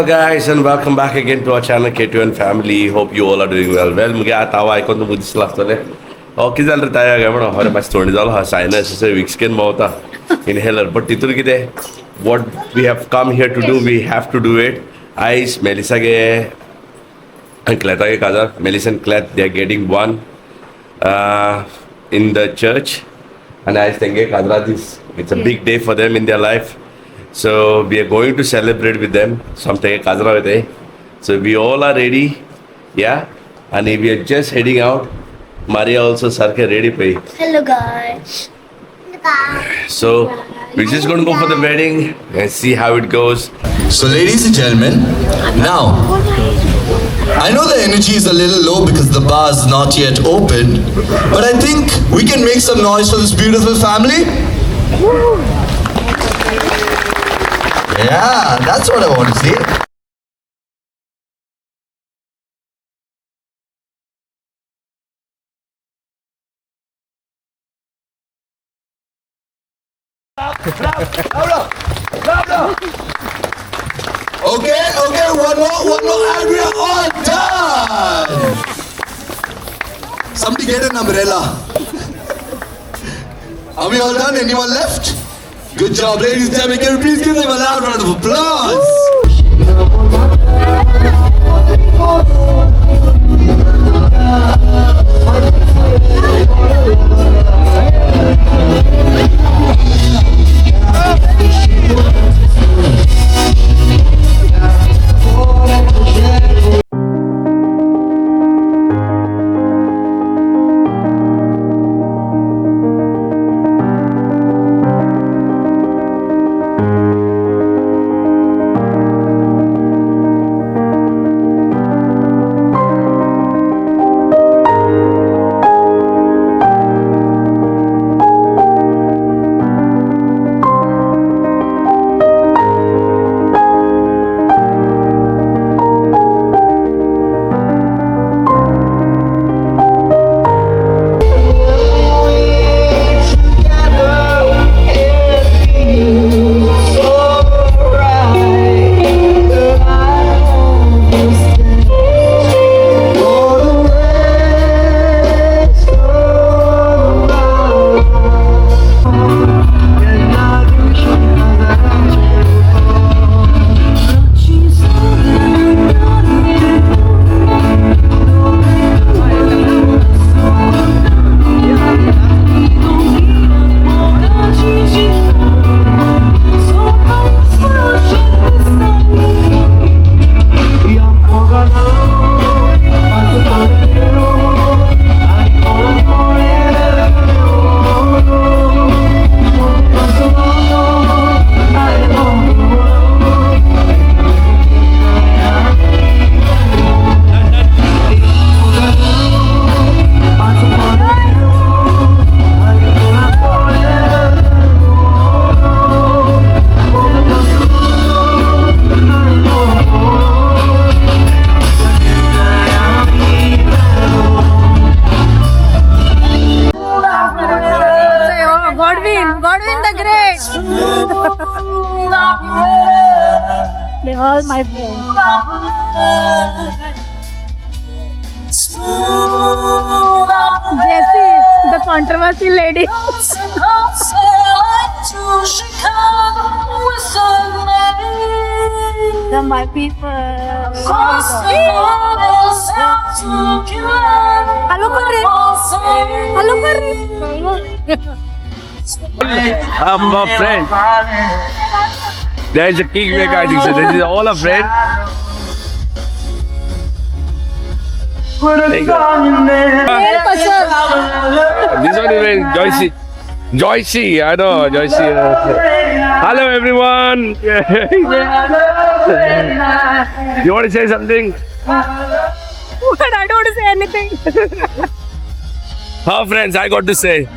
Guys, and welcome back again to our channel K2 and family. Hope you all are doing well. Well, मुझे आता हुआ icon तो मुझे last वाले और किस जाल रहा है क्या बना हमारे पास थोड़ी जाल हाँ साइनस से वीक स्किन बहुत था inhaler but इतने किधे what we have come here to do we have to do it. Ice Melissa के and Cleto के Kaza Melissa and Clet they are getting one in the church and I think Kaza this it's a big day for them in their life. So we are going to celebrate with them. Something kazra with it. So we all are ready, yeah. And we are just heading out. Maria also sarke ready pay. Hello guys. So we're just going to go for the wedding and see how it goes. So ladies and gentlemen, now I know the energy is a little low because the bar is not yet open, but I think we can make some noise for this beautiful family. Yeah, that's what I want to see. Okay, one more, and we are all done. Somebody get an umbrella. Are we all done? Anyone left? Good job, ladies and gentlemen. Can we please give them a loud round of applause? Godwin the Great. They all my friends. Jessie, the controversy lady. The my people. Hello, Kare. Hello, Kare. I'm a friend. There is a kingmaker, I think so. This is all a friend. Thank you. This one is Joycey. Joycey, I know Joycey. Hello everyone. You want to say something? But I don't want to say anything. Huh, friends, I got to say.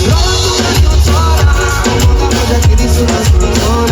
Rola tu medio chora, moda moda que diz o